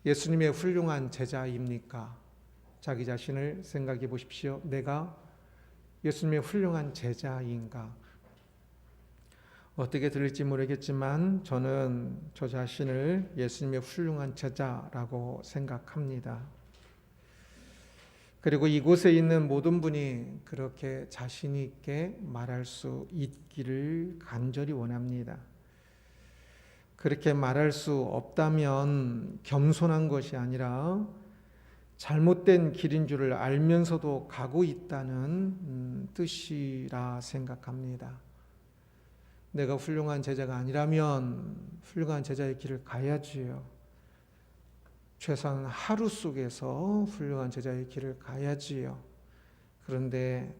예수님의 훌륭한 제자입니까? 자기 자신을 생각해 보십시오. 내가 예수님의 훌륭한 제자인가? 어떻게 들릴지 모르겠지만 저는 저 자신을 예수님의 훌륭한 제자라고 생각합니다. 그리고 이곳에 있는 모든 분이 그렇게 자신 있게 말할 수 있기를 간절히 원합니다. 그렇게 말할 수 없다면 겸손한 것이 아니라 잘못된 길인 줄을 알면서도 가고 있다는 뜻이라 생각합니다. 내가 훌륭한 제자가 아니라면 훌륭한 제자의 길을 가야지요. 최소한 하루 속에서 훌륭한 제자의 길을 가야지요. 그런데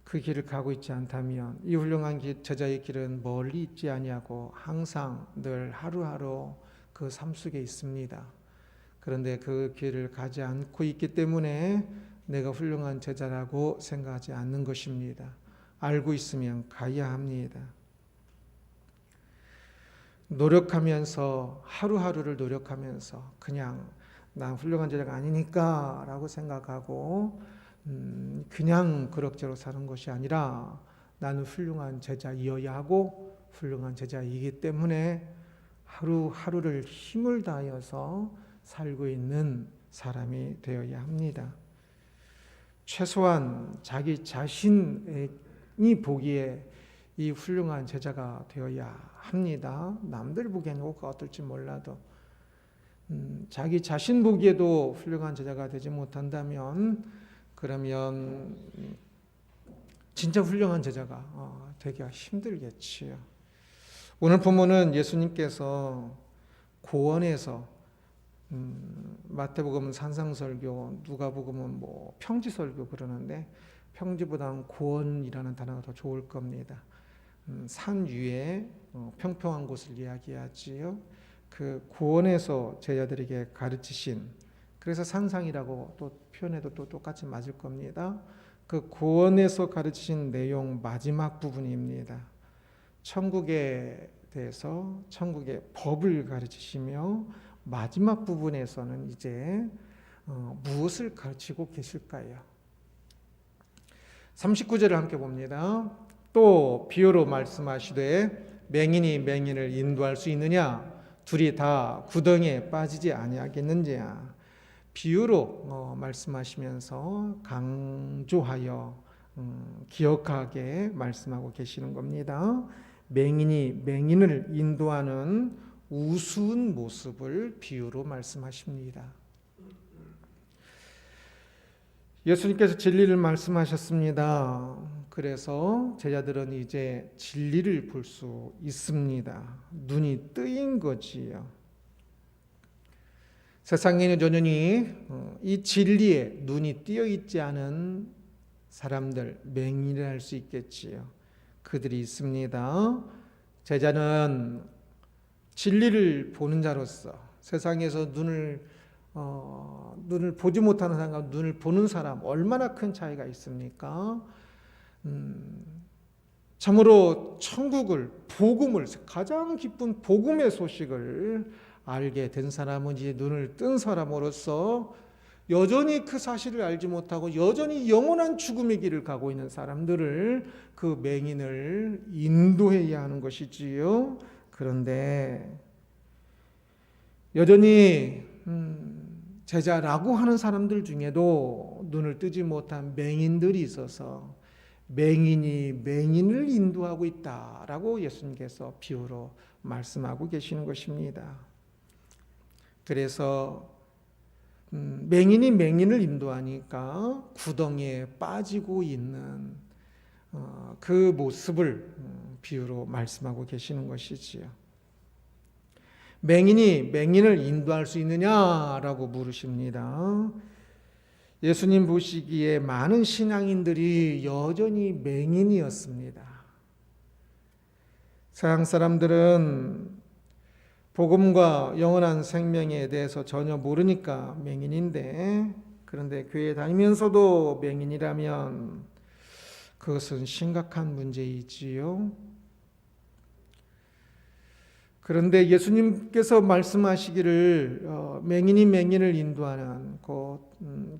그 길을 가고 있지 않다면 이 훌륭한 제자의 길은 멀리 있지 아니하고 항상 늘 하루하루 그 삶 속에 있습니다. 그런데 그 길을 가지 않고 있기 때문에 내가 훌륭한 제자라고 생각하지 않는 것입니다. 알고 있으면 가야 합니다. 노력하면서 하루하루를 노력하면서 그냥 난 훌륭한 제자가 아니니까 라고 생각하고 그냥 그럭저럭 사는 것이 아니라 나는 훌륭한 제자이어야 하고 훌륭한 제자이기 때문에 하루하루를 힘을 다하여서 살고 있는 사람이 되어야 합니다. 최소한 자기 자신이 보기에 이 훌륭한 제자가 되어야 합니다. 남들 보기에는 어떨지 몰라도 자기 자신 보기에도 훌륭한 제자가 되지 못한다면 그러면 진짜 훌륭한 제자가 되기가 힘들겠지요. 오늘 본문은 예수님께서 고원에서 마태복음은 산상설교, 누가복음은 평지설교 그러는데 평지보다는 고원이라는 단어가 더 좋을 겁니다. 산 위에 평평한 곳을 이야기하지요. 그 고원에서 제자들에게 가르치신, 그래서 산상이라고 또 표현해도 또 똑같이 맞을 겁니다. 그 고원에서 가르치신 내용 마지막 부분입니다. 천국에 대해서 천국의 법을 가르치시며 마지막 부분에서는 이제 무엇을 가르치고 계실까요? 39절을 함께 봅니다. 또 비유로 말씀하시되 맹인이 맹인을 인도할 수 있느냐? 둘이 다 구덩이에 빠지지 아니하겠는지야. 비유로 말씀하시면서 강조하여 기억하게 말씀하고 계시는 겁니다. 맹인이 맹인을 인도하는 우스운 모습을 비유로 말씀하십니다. 예수님께서 진리를 말씀하셨습니다. 그래서 제자들은 이제 진리를 볼 수 있습니다. 눈이 뜨인 거지요. 세상에는 여전히 이 진리에 눈이 띄어 있지 않은 사람들, 맹인이라 할 수 있겠지요. 그들이 있습니다. 제자는 진리를 보는 자로서 세상에서 눈을 보지 못하는 사람과 눈을 보는 사람 얼마나 큰 차이가 있습니까? 참으로 천국을, 복음을, 가장 기쁜 복음의 소식을 알게 된 사람은 이제 눈을 뜬 사람으로서 여전히 그 사실을 알지 못하고 여전히 영원한 죽음의 길을 가고 있는 사람들을, 그 맹인을 인도해야 하는 것이지요. 그런데 여전히 제자라고 하는 사람들 중에도 눈을 뜨지 못한 맹인들이 있어서 맹인이 맹인을 인도하고 있다라고 예수님께서 비유로 말씀하고 계시는 것입니다. 그래서 맹인이 맹인을 인도하니까 구덩이에 빠지고 있는 그 모습을 비유로 말씀하고 계시는 것이지요. 맹인이 맹인을 인도할 수 있느냐라고 물으십니다. 예수님 보시기에 많은 신앙인들이 여전히 맹인이었습니다. 서양 사람들은 복음과 영원한 생명에 대해서 전혀 모르니까 맹인인데, 그런데 교회에 다니면서도 맹인이라면 그것은 심각한 문제이지요. 그런데 예수님께서 말씀하시기를 맹인이 맹인을 인도하는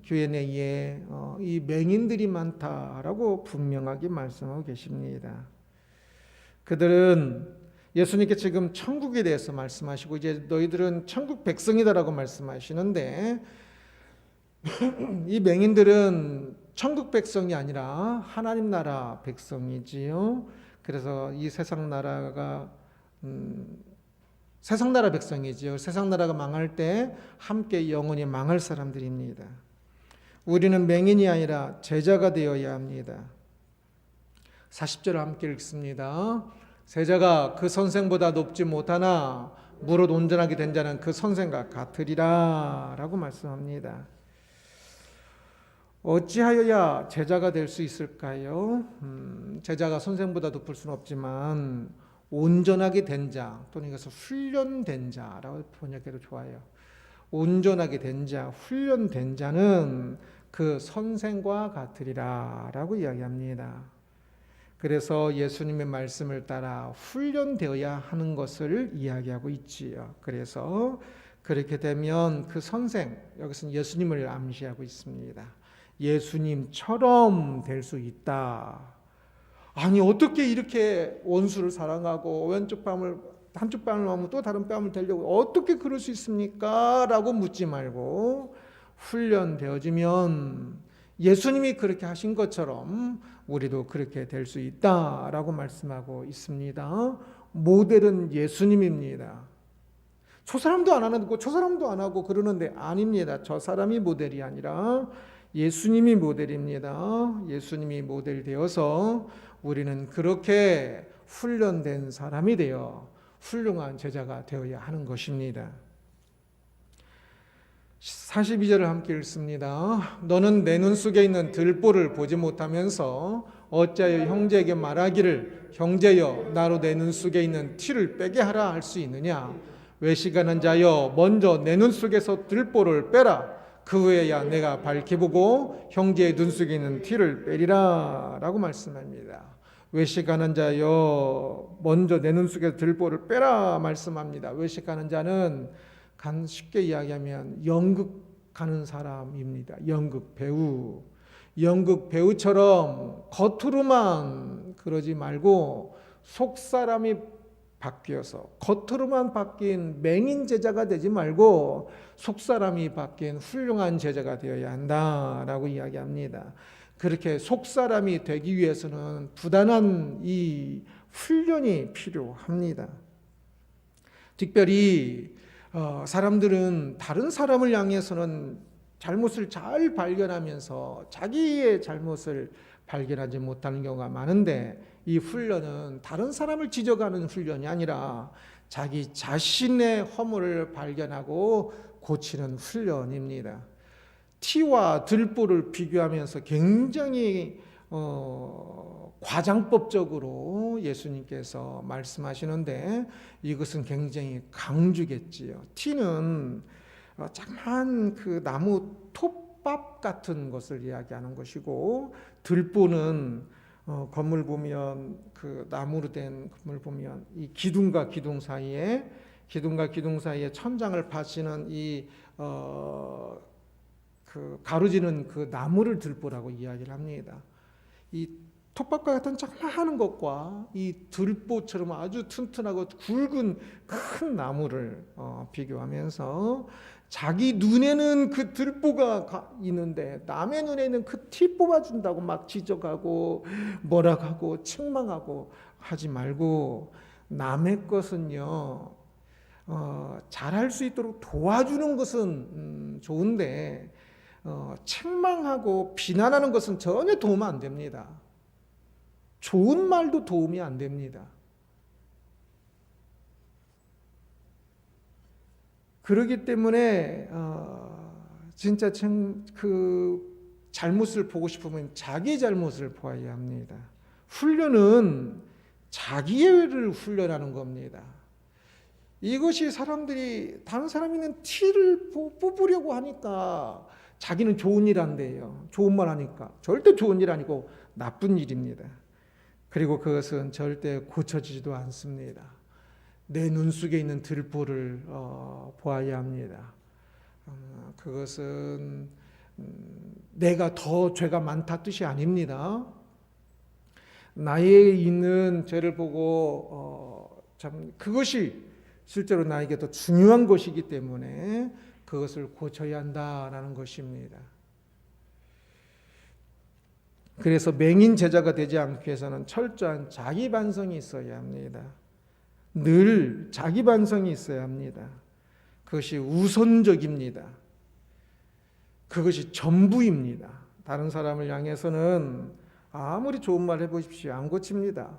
교회 내에 이 맹인들이 많다라고 분명하게 말씀하고 계십니다. 그들은 예수님께 지금 천국에 대해서 말씀하시고 이제 너희들은 천국 백성이다라고 말씀하시는데 이 맹인들은 천국 백성이 아니라 하나님 나라 백성이지요. 그래서 이 세상 나라가 세상 나라 백성이지요. 세상 나라가 망할 때 함께 영원히 망할 사람들입니다. 우리는 맹인이 아니라 제자가 되어야 합니다. 40절을 함께 읽습니다. 세자가 그 선생보다 높지 못하나 무릇 온전하게 된 자는 그 선생과 같으리라 라고 말씀합니다. 어찌하여야 제자가 될 수 있을까요? 제자가 선생보다 높을 수는 없지만 온전하게 된 자 또는 이것을 훈련된 자라고 번역해도 좋아요. 온전하게 된 자, 훈련된 자는 그 선생과 같으리라 라고 이야기합니다. 그래서 예수님의 말씀을 따라 훈련되어야 하는 것을 이야기하고 있지요. 그래서 그렇게 되면 그 선생, 여기서는 예수님을 암시하고 있습니다. 예수님처럼 될 수 있다. 아니 어떻게 이렇게 원수를 사랑하고 한쪽 뺨을 하면 또 다른 뺨을 대려고 어떻게 그럴 수 있습니까? 라고 묻지 말고 훈련되어지면 예수님이 그렇게 하신 것처럼 우리도 그렇게 될 수 있다라고 말씀하고 있습니다. 모델은 예수님입니다. 저 사람도 안 하고 저 사람도 안 하고 그러는데 아닙니다. 저 사람이 모델이 아니라 예수님이 모델입니다. 예수님이 모델 되어서 우리는 그렇게 훈련된 사람이 되어 훌륭한 제자가 되어야 하는 것입니다. 42절을 함께 읽습니다. 너는 내 눈 속에 있는 들보를 보지 못하면서 어찌하여 형제에게 말하기를 형제여 나로 내 눈 속에 있는 티를 빼게 하라 할 수 있느냐. 외식하는 자여 먼저 내 눈 속에서 들보를 빼라. 그 후에야 내가 밝히 보고 형제의 눈 속에 있는 티를 빼리라 라고 말씀합니다. 외식하는 자여 먼저 내 눈 속에서 들보를 빼라 말씀합니다. 외식하는 자는 쉽게 이야기하면 연극 가는 사람입니다. 연극 배우. 연극 배우처럼 겉으로만 그러지 말고 속 사람이 바뀌어서 겉으로만 바뀐 맹인 제자가 되지 말고 속 사람이 바뀐 훌륭한 제자가 되어야 한다라고 이야기합니다. 그렇게 속 사람이 되기 위해서는 부단한 이 훈련이 필요합니다. 특별히 사람들은 다른 사람을 향해서는 잘못을 잘 발견하면서 자기의 잘못을 발견하지 못하는 경우가 많은데 이 훈련은 다른 사람을 지적하는 훈련이 아니라 자기 자신의 허물을 발견하고 고치는 훈련입니다. 티와 들보를 비교하면서 굉장히 과장법적으로 예수님께서 말씀하시는데 이것은 굉장히 강주겠지요. 티는 작은 그 나무 톱밥 같은 것을 이야기하는 것이고 들보는 건물 보면 그 나무로 된 건물 보면 이 기둥과 기둥 사이에 천장을 파시는 이 그 가로지는 그 나무를 들보라고 이야기를 합니다. 이 톱밥과 같은 조그마한 것과 이 들보처럼 아주 튼튼하고 굵은 큰 나무를 비교하면서 자기 눈에는 그 들보가 있는데 남의 눈에는 그 티 뽑아준다고 막 지적하고 뭐라고 하고 책망하고 하지 말고 남의 것은요 잘할 수 있도록 도와주는 것은 좋은데 책망하고 비난하는 것은 전혀 도움 안 됩니다. 좋은 말도 도움이 안 됩니다. 그렇기 때문에 진짜 그 잘못을 보고 싶으면 자기 잘못을 보아야 합니다. 훈련은 자기를 훈련하는 겁니다. 이것이 사람들이 다른 사람이 있는 티를 뽑으려고 하니까 자기는 좋은 일 한대요. 좋은 말 하니까. 절대 좋은 일 아니고 나쁜 일입니다. 그리고 그것은 절대 고쳐지지도 않습니다. 내 눈 속에 있는 들보를 보아야 합니다. 그것은 내가 더 죄가 많다 뜻이 아닙니다. 나에 있는 죄를 보고 참 그것이 실제로 나에게 더 중요한 것이기 때문에 그것을 고쳐야 한다라는 것입니다. 그래서 맹인 제자가 되지 않기 위해서는 철저한 자기 반성이 있어야 합니다. 늘 자기 반성이 있어야 합니다. 그것이 우선적입니다. 그것이 전부입니다. 다른 사람을 향해서는 아무리 좋은 말 해보십시오. 안 고칩니다.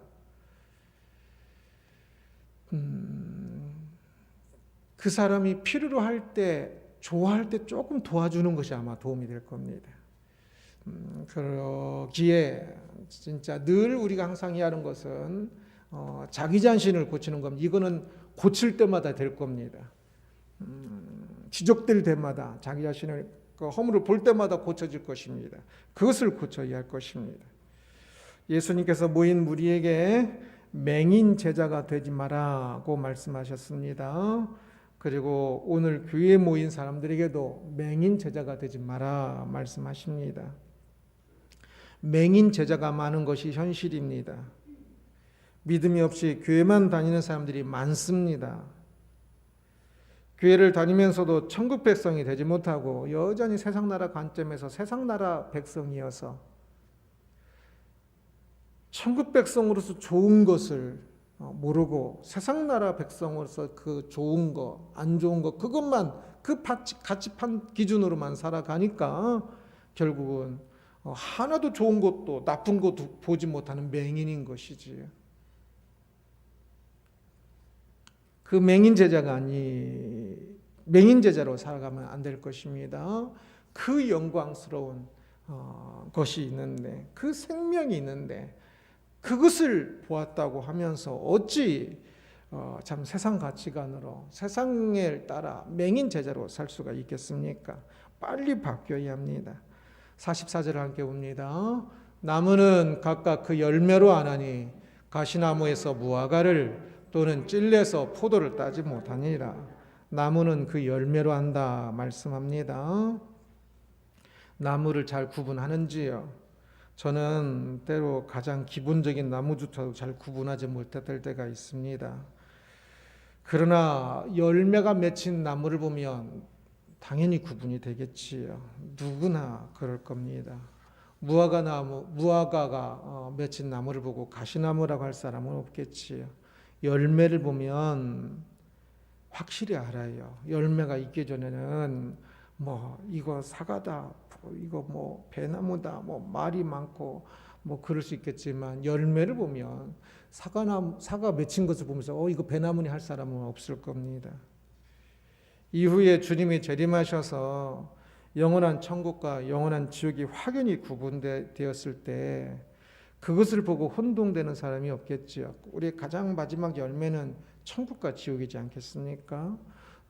그 사람이 필요로 할 때, 좋아할 때 조금 도와주는 것이 아마 도움이 될 겁니다. 그러기에 진짜 늘 우리가 항상 해야 하는 것은 자기 자신을 고치는 겁니다. 이거는 고칠 때마다 될 겁니다. 지적될 때마다 자기 자신의 그 허물을 볼 때마다 고쳐질 것입니다. 그것을 고쳐야 할 것입니다. 예수님께서 모인 무리에게 맹인 제자가 되지 마라고 말씀하셨습니다. 그리고 오늘 교회에 모인 사람들에게도 맹인 제자가 되지 마라 말씀하십니다. 맹인 제자가 많은 것이 현실입니다. 믿음이 없이 교회만 다니는 사람들이 많습니다. 교회를 다니면서도 천국 백성이 되지 못하고 여전히 세상 나라 관점에서 세상 나라 백성이어서 천국 백성으로서 좋은 것을 모르고 세상 나라 백성으로서 그 좋은 거, 안 좋은 거 그것만 그 가치판 기준으로만 살아가니까 결국은 하나도 좋은 것도 나쁜 것도 보지 못하는 맹인인 것이지. 그 맹인 제자로 살아가면 안 될 것입니다. 그 영광스러운 것이 있는데, 그 생명이 있는데 그것을 보았다고 하면서 어찌 참 세상 가치관으로 세상을 따라 맹인 제자로 살 수가 있겠습니까? 빨리 바뀌어야 합니다. 44절을 함께 봅니다. 나무는 각각 그 열매로 아나니 가시나무에서 무화과를 또는 찔레에서 포도를 따지 못하니라. 나무는 그 열매로 한다 말씀합니다. 나무를 잘 구분하는지요? 저는 때로 가장 기본적인 나무조차도 잘 구분하지 못할 때가 있습니다. 그러나 열매가 맺힌 나무를 보면 당연히 구분이 되겠지요. 누구나 그럴 겁니다. 무화과가 맺힌 나무를 보고 가시나무라고 할 사람은 없겠지요. 열매를 보면 확실히 알아요. 열매가 있기 전에는 이거 사과다, 이거 배나무다, 말이 많고 그럴 수 있겠지만 열매를 보면 사과 맺힌 것을 보면서 이거 배나무니 할 사람은 없을 겁니다. 이후에 주님이 재림하셔서 영원한 천국과 영원한 지옥이 확연히 구분되었을 때 그것을 보고 혼동되는 사람이 없겠지요. 우리 가장 마지막 열매는 천국과 지옥이지 않겠습니까?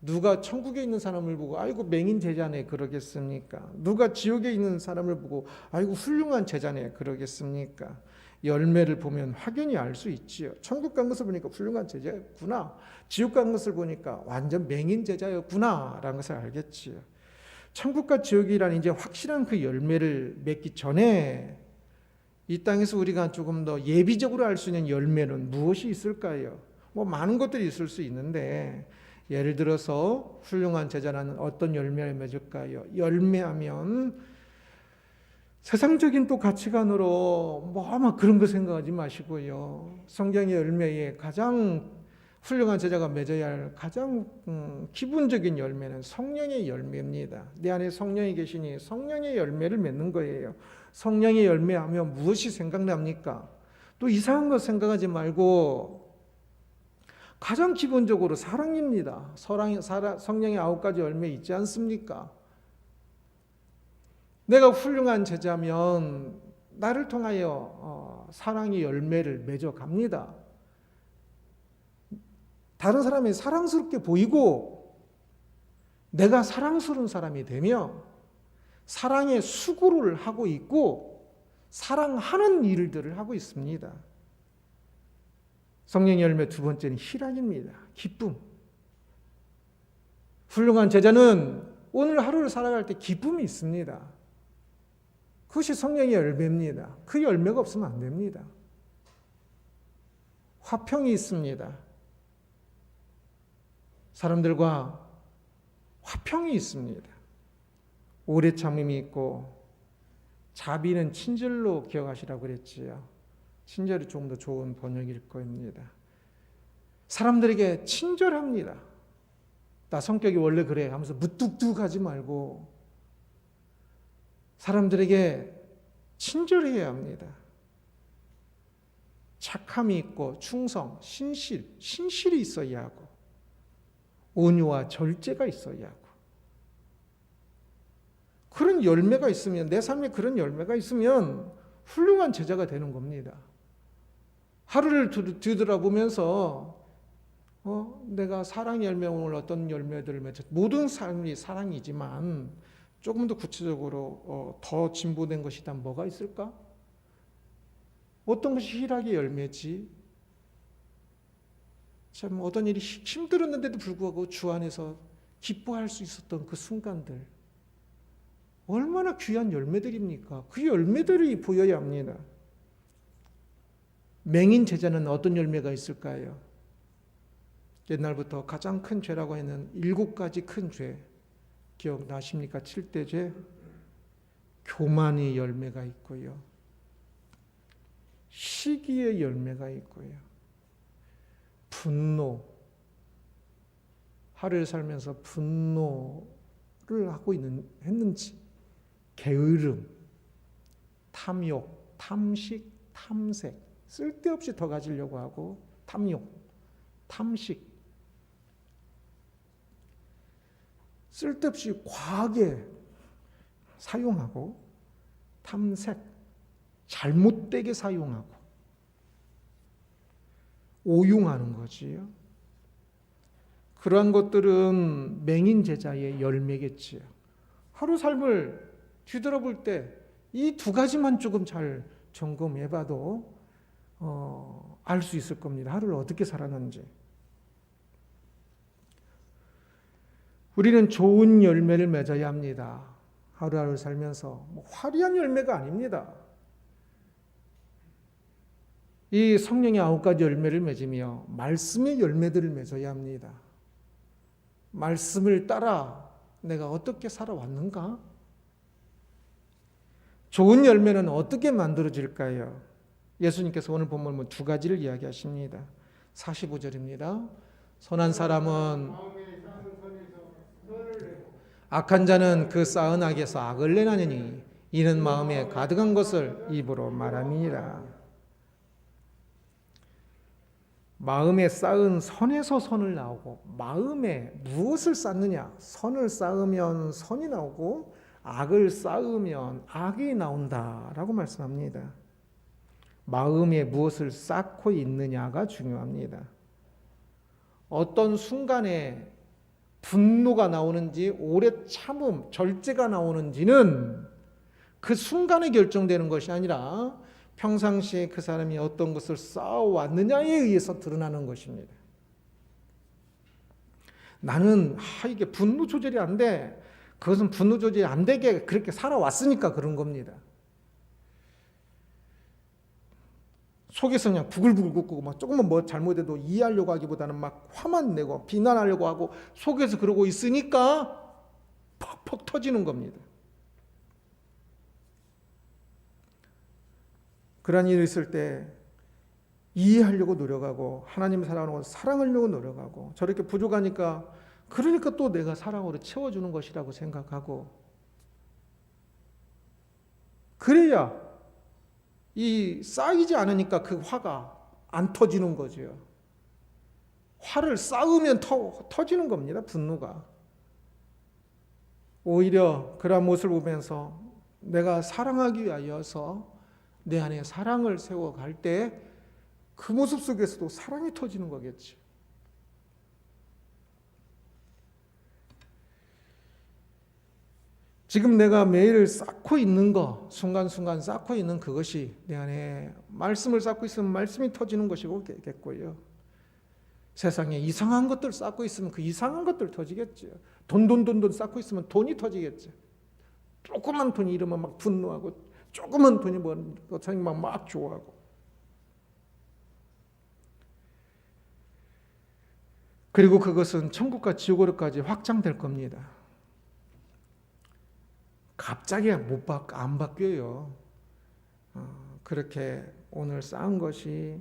누가 천국에 있는 사람을 보고 아이고 맹인 제자네 그러겠습니까? 누가 지옥에 있는 사람을 보고 아이고 훌륭한 제자네 그러겠습니까? 열매를 보면 확연히 알 수 있지요. 천국 간 것을 보니까 훌륭한 제자였구나. 지옥 간 것을 보니까 완전 맹인 제자였구나 라는 것을 알겠지요. 천국과 지옥이란 이제 확실한 그 열매를 맺기 전에 이 땅에서 우리가 조금 더 예비적으로 알 수 있는 열매는 무엇이 있을까요? 많은 것들이 있을 수 있는데 예를 들어서 훌륭한 제자라는 어떤 열매를 맺을까요? 열매하면 세상적인 또 가치관으로 아마 그런 거 생각하지 마시고요. 성경의 열매에 가장 훌륭한 제자가 맺어야 할 가장 기본적인 열매는 성령의 열매입니다. 내 안에 성령이 계시니 성령의 열매를 맺는 거예요. 성령의 열매하면 무엇이 생각납니까? 또 이상한 거 생각하지 말고 가장 기본적으로 사랑입니다. 성령의 9가지 열매 있지 않습니까? 내가 훌륭한 제자면 나를 통하여 사랑의 열매를 맺어갑니다. 다른 사람이 사랑스럽게 보이고 내가 사랑스러운 사람이 되며 사랑의 수고를 하고 있고 사랑하는 일들을 하고 있습니다. 성령의 열매 두 번째는 희락입니다. 기쁨. 훌륭한 제자는 오늘 하루를 살아갈 때 기쁨이 있습니다. 그것이 성령의 열매입니다. 그 열매가 없으면 안 됩니다. 화평이 있습니다. 사람들과 화평이 있습니다. 오래 참음이 있고, 자비는 친절로 기억하시라고 그랬지요. 친절이 좀 더 좋은 번역일 겁니다. 사람들에게 친절합니다. 나 성격이 원래 그래 하면서 무뚝뚝하지 말고 사람들에게 친절해야 합니다. 착함이 있고 충성, 신실이 있어야 하고 온유와 절제가 있어야 하고 그런 열매가 있으면 내 삶에 그런 열매가 있으면 훌륭한 제자가 되는 겁니다. 하루를 뒤돌아보면서 내가 사랑의 열매 오늘 어떤 열매들을 맺었 모든 삶이 사랑이지만 조금 더 구체적으로 더 진보된 것이 다 뭐가 있을까? 어떤 것이 희락의 열매지? 참 어떤 일이 힘들었는데도 불구하고 주 안에서 기뻐할 수 있었던 그 순간들 얼마나 귀한 열매들입니까? 그 열매들이 보여야 합니다. 맹인 제자는 어떤 열매가 있을까요? 옛날부터 가장 큰 죄라고 하는 7가지 큰 죄 기억나십니까? 7대 죄. 교만의 열매가 있고요. 시기의 열매가 있고요. 분노. 하루를 살면서 분노를 하고 했는지. 게으름. 탐욕. 탐식. 탐색. 쓸데없이 더 가지려고 하고 탐욕. 탐식. 쓸데없이 과하게 사용하고 탐색, 잘못되게 사용하고 오용하는 거지요. 그러한 것들은 맹인 제자의 열매겠지요. 하루 삶을 뒤돌아볼 때 이 2가지만 조금 잘 점검해봐도 알 수 있을 겁니다. 하루를 어떻게 살았는지. 우리는 좋은 열매를 맺어야 합니다. 하루하루 살면서 화려한 열매가 아닙니다. 이 성령의 9가지 열매를 맺으며 말씀의 열매들을 맺어야 합니다. 말씀을 따라 내가 어떻게 살아왔는가? 좋은 열매는 어떻게 만들어질까요? 예수님께서 오늘 본문 2가지를 이야기하십니다. 45절입니다. 선한 사람은 악한 자는 그 쌓은 악에서 악을 내나니 이는 마음에 가득한 것을 입으로 말함이니라. 마음에 쌓은 선에서 선을 나오고 마음에 무엇을 쌓느냐? 선을 쌓으면 선이 나오고 악을 쌓으면 악이 나온다라고 말씀합니다. 마음에 무엇을 쌓고 있느냐가 중요합니다. 어떤 순간에 분노가 나오는지 오래 참음, 절제가 나오는지는 그 순간에 결정되는 것이 아니라 평상시에 그 사람이 어떤 것을 쌓아왔느냐에 의해서 드러나는 것입니다. 나는 이게 분노 조절이 안 돼. 그것은 분노 조절이 안 되게 그렇게 살아왔으니까 그런 겁니다. 속에서 그냥 부글부글 끓고 막 조금만 뭐 잘못해도 이해하려고 하기보다는 막 화만 내고 비난하려고 하고 속에서 그러고 있으니까 퍽퍽 터지는 겁니다. 그런 일이 있을 때 이해하려고 노력하고 하나님을 사랑하고 사랑하려고 노력하고 저렇게 부족하니까 그러니까 또 내가 사랑으로 채워주는 것이라고 생각하고 그래야 이 쌓이지 않으니까 그 화가 안 터지는 거죠. 화를 쌓으면 터지는 겁니다. 분노가. 오히려 그런 모습을 보면서 내가 사랑하기 위하여서 내 안에 사랑을 세워갈 때 그 모습 속에서도 사랑이 터지는 거겠지. 지금 내가 매일 쌓고 있는 거, 순간순간 쌓고 있는 그것이 내 안에 말씀을 쌓고 있으면 말씀이 터지는 것이겠고요. 세상에 이상한 것들 쌓고 있으면 그 이상한 것들 터지겠죠. 돈 쌓고 있으면 돈이 터지겠죠. 조그만 돈이 이러면 막 분노하고, 조그만 돈이 막 좋아하고. 그리고 그것은 천국과 지옥으로까지 확장될 겁니다. 갑자기 안 바뀌어요. 그렇게 오늘 쌓은 것이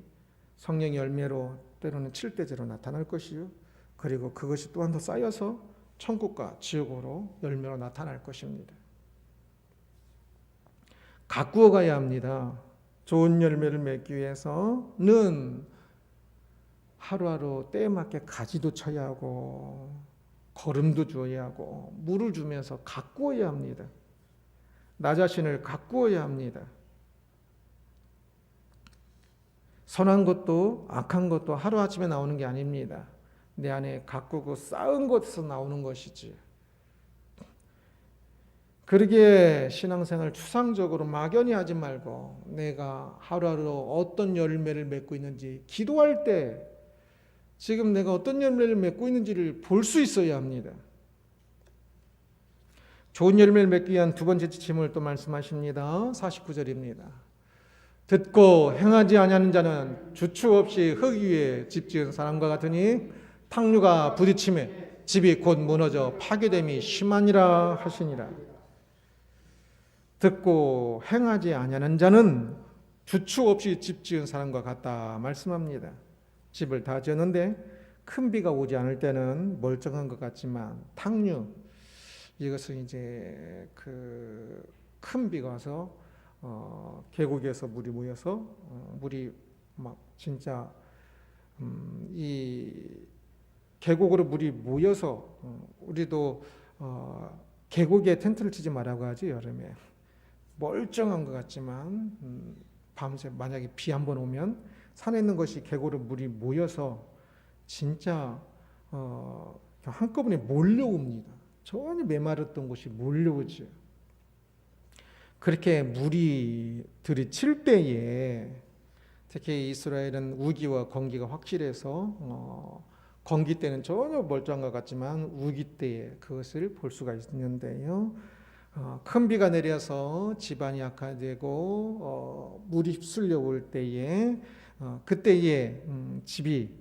성령의 열매로 때로는 칠대제로 나타날 것이요. 그리고 그것이 또한 더 쌓여서 천국과 지옥으로 열매로 나타날 것입니다. 가꾸어 가야 합니다. 좋은 열매를 맺기 위해서는 하루하루 때에 맞게 가지도 쳐야 하고 거름도 줘야 하고 물을 주면서 가꾸어야 합니다. 나 자신을 가꾸어야 합니다. 선한 것도 악한 것도 하루아침에 나오는 게 아닙니다. 내 안에 가꾸고 쌓은 것에서 나오는 것이지. 그러기에 신앙생활 추상적으로 막연히 하지 말고 내가 하루하루 어떤 열매를 맺고 있는지, 기도할 때 지금 내가 어떤 열매를 맺고 있는지를 볼 수 있어야 합니다. 좋은 열매를 맺기 위한 두 번째 지침을 또 말씀하십니다. 49절입니다. 듣고 행하지 아니하는 자는 주축 없이 흙 위에 집 지은 사람과 같으니 탕류가 부딪힘에 집이 곧 무너져 파괴됨이 심하니라 하시니라. 듣고 행하지 아니하는 자는 주축 없이 집 지은 사람과 같다 말씀합니다. 집을 다 지었는데 큰 비가 오지 않을 때는 멀쩡한 것 같지만 탕류, 이것은 이제 그 큰 비가 와서 계곡에서 물이 모여서 물이 막 진짜 이 계곡으로 물이 모여서 우리도 계곡에 텐트를 치지 말라고 하지. 여름에 멀쩡한 것 같지만 밤새 만약에 비 한 번 오면 산에 있는 것이 계곡으로 물이 모여서 진짜 한꺼번에 몰려옵니다. 전혀 메마르던 곳이 몰려오죠. 그렇게 물이 들이칠 때에 특히 이스라엘은 우기와 건기가 확실해서 건기 때는 전혀 멀쩡한 것 같지만 우기 때에 그것을 볼 수가 있는데요. 큰 비가 내려서 집안이 약화되고 물이 휩쓸려 올 때에 그때에 집이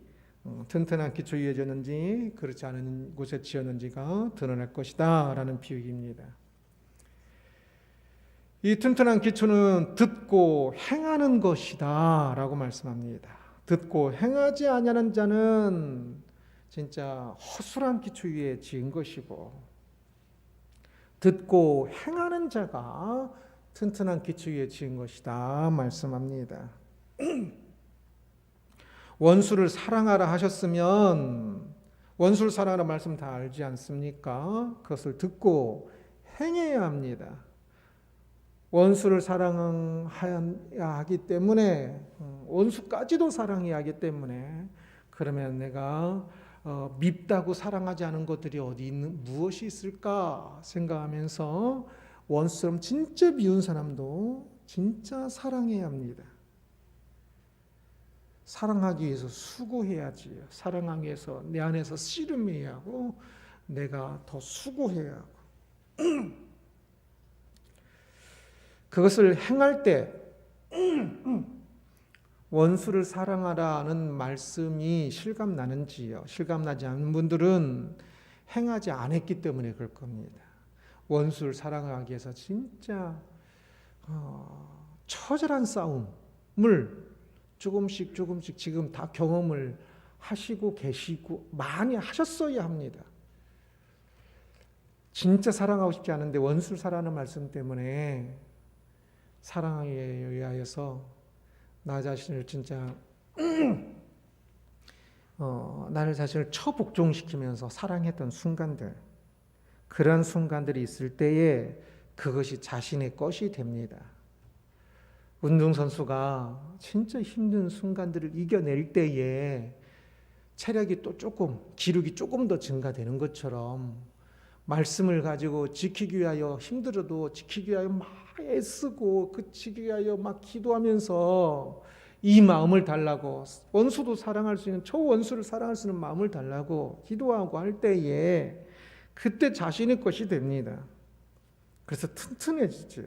튼튼한 기초 위에 지었는지 그렇지 않은 곳에 지었는지가 드러날 것이다 라는 비유입니다. 이 튼튼한 기초는 듣고 행하는 것이다 라고 말씀합니다. 듣고 행하지 아니하는 자는 진짜 허술한 기초 위에 지은 것이고, 듣고 행하는 자가 튼튼한 기초 위에 지은 것이다 말씀합니다. 원수를 사랑하라 하셨으면 원수를 사랑하라 말씀 다 알지 않습니까? 그것을 듣고 행해야 합니다. 원수를 사랑해야 하기 때문에 원수까지도 사랑해야 하기 때문에 그러면 내가 밉다고 사랑하지 않은 것들이 어디 있는 무엇이 있을까 생각하면서 원수처럼 진짜 미운 사람도 진짜 사랑해야 합니다. 사랑하기 위해서 수고해야지. 사랑하기 위해서 내 안에서 씨름해야 하고 내가 더 수고해야 하고 그것을 행할 때 원수를 사랑하라는 말씀이 실감나는지요? 실감나지 않는 분들은 행하지 않았기 때문에 그럴 겁니다. 원수를 사랑하기 위해서 진짜 처절한 싸움을 조금씩 지금 다 경험을 하시고 계시고 많이 하셨어야 합니다. 진짜 사랑하고 싶지 않은데 원수를 사랑하는 말씀 때문에 사랑에 의하여서 나 자신을 진짜 나를 자신을 처복종시키면서 사랑했던 순간들, 그런 순간들이 있을 때에 그것이 자신의 것이 됩니다. 운동선수가 진짜 힘든 순간들을 이겨낼 때에 체력이 또 조금, 기력이 조금 더 증가되는 것처럼 말씀을 가지고 지키기 위하여 힘들어도 지키기 위하여 막 애쓰고 그 지키기 위하여 막 기도하면서 이 마음을 달라고, 원수도 사랑할 수 있는, 초원수를 사랑할 수 있는 마음을 달라고 기도하고 할 때에 그때 자신의 것이 됩니다. 그래서 튼튼해지죠.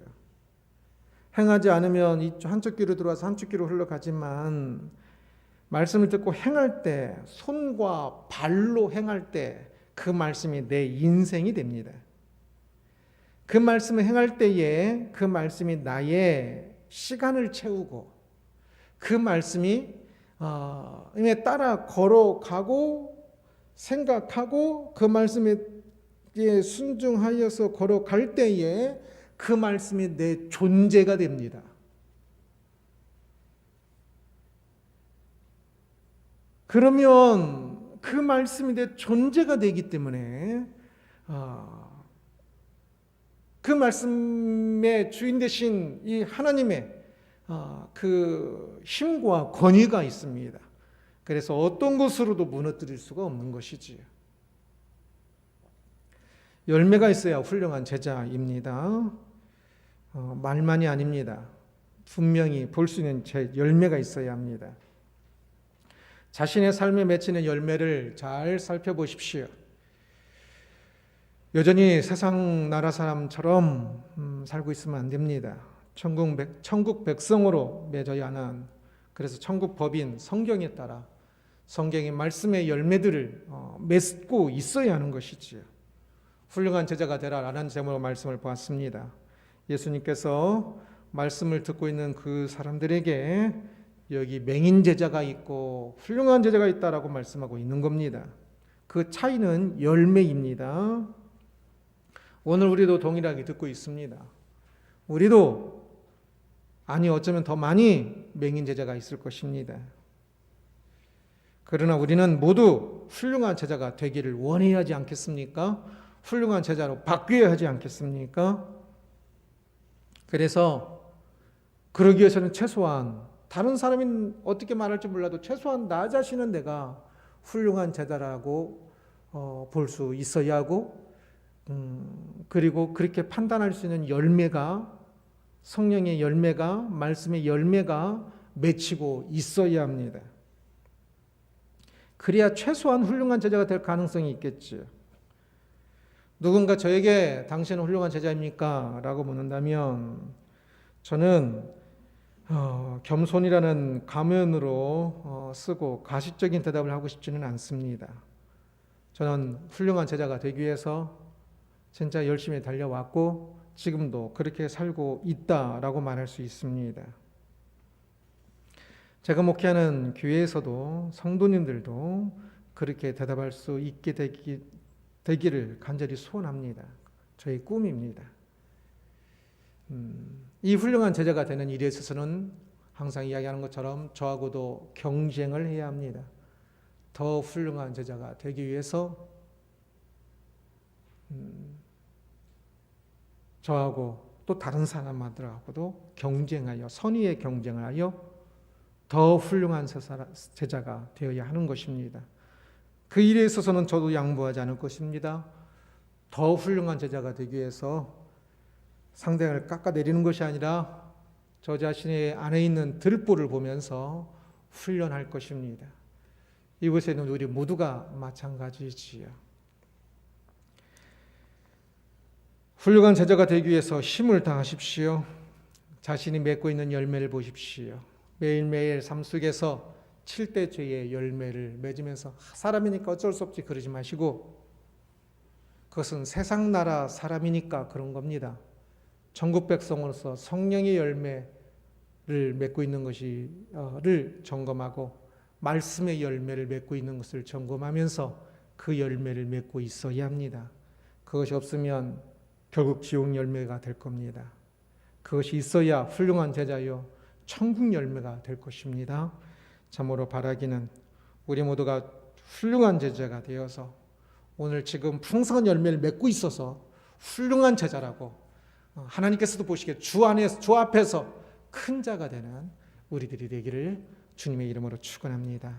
행하지 않으면 한쪽 귀로 들어와서 한쪽 귀로 흘러가지만 말씀을 듣고 행할 때, 손과 발로 행할 때 그 말씀이 내 인생이 됩니다. 그 말씀을 행할 때에 그 말씀이 나의 시간을 채우고 그 말씀이 에 따라 걸어가고 생각하고 그 말씀에 순종하여서 걸어갈 때에 그 말씀이 내 존재가 됩니다. 그러면 그 말씀이 내 존재가 되기 때문에 그 말씀의 주인 되신 이 하나님의 그 힘과 권위가 있습니다. 그래서 어떤 것으로도 무너뜨릴 수가 없는 것이지요. 열매가 있어야 훌륭한 제자입니다. 말만이 아닙니다. 분명히 볼 수 있는 열매가 있어야 합니다. 자신의 삶에 맺히는 열매를 잘 살펴보십시오. 여전히 세상 나라 사람처럼 살고 있으면 안 됩니다. 천국 백성으로 맺어야 하는, 그래서 천국 법인 성경에 따라 성경의 말씀의 열매들을 맺고 있어야 하는 것이지요. 훌륭한 제자가 되라라는 제목으로 말씀을 보았습니다. 예수님께서 말씀을 듣고 있는 그 사람들에게 여기 맹인 제자가 있고 훌륭한 제자가 있다라고 말씀하고 있는 겁니다. 그 차이는 열매입니다. 오늘 우리도 동일하게 듣고 있습니다. 우리도 어쩌면 더 많이 맹인 제자가 있을 것입니다. 그러나 우리는 모두 훌륭한 제자가 되기를 원해야 하지 않겠습니까? 훌륭한 제자로 바뀌어야 하지 않겠습니까? 그래서 그러기 위해서는 최소한 다른 사람이 어떻게 말할지 몰라도 최소한 나 자신은 내가 훌륭한 제자라고 볼 수 있어야 하고, 그리고 그렇게 판단할 수 있는 열매가, 성령의 열매가, 말씀의 열매가 맺히고 있어야 합니다. 그래야 최소한 훌륭한 제자가 될 가능성이 있겠죠. 누군가 저에게 당신은 훌륭한 제자입니까? 라고 묻는다면 저는 겸손이라는 가면으로 쓰고 가식적인 대답을 하고 싶지는 않습니다. 저는 훌륭한 제자가 되기 위해서 진짜 열심히 달려왔고 지금도 그렇게 살고 있다라고 말할 수 있습니다. 제가 목회하는 교회에서도 성도님들도 그렇게 대답할 수 있게 되기를 간절히 소원합니다. 저의 꿈입니다. 이 훌륭한 제자가 되는 일에 있어서는 항상 이야기하는 것처럼 저하고도 경쟁을 해야 합니다. 더 훌륭한 제자가 되기 위해서 저하고 또 다른 사람들하고도 경쟁하여, 선의의 경쟁을 하여 더 훌륭한 제자가 되어야 하는 것입니다. 그 일에 있어서는 저도 양보하지 않을 것입니다. 더 훌륭한 제자가 되기 위해서 상대를 깎아내리는 것이 아니라 저 자신의 안에 있는 들보를 보면서 훈련할 것입니다. 이곳에는 우리 모두가 마찬가지지요. 훌륭한 제자가 되기 위해서 힘을 다하십시오. 자신이 맺고 있는 열매를 보십시오. 매일매일 삶 속에서 7대 죄의 열매를 맺으면서 사람이니까 어쩔 수 없지 그러지 마시고, 그것은 세상 나라 사람이니까 그런 겁니다. 천국 백성으로서 성령의 열매를 맺고 있는 것을 점검하고 말씀의 열매를 맺고 있는 것을 점검하면서 그 열매를 맺고 있어야 합니다. 그것이 없으면 결국 지옥 열매가 될 겁니다. 그것이 있어야 훌륭한 제자요 천국 열매가 될 것입니다. 참으로 바라기는 우리 모두가 훌륭한 제자가 되어서 오늘 지금 풍성한 열매를 맺고 있어서 훌륭한 제자라고 하나님께서도 보시기에 주 앞에서 큰 자가 되는 우리들이 되기를 주님의 이름으로 축원합니다.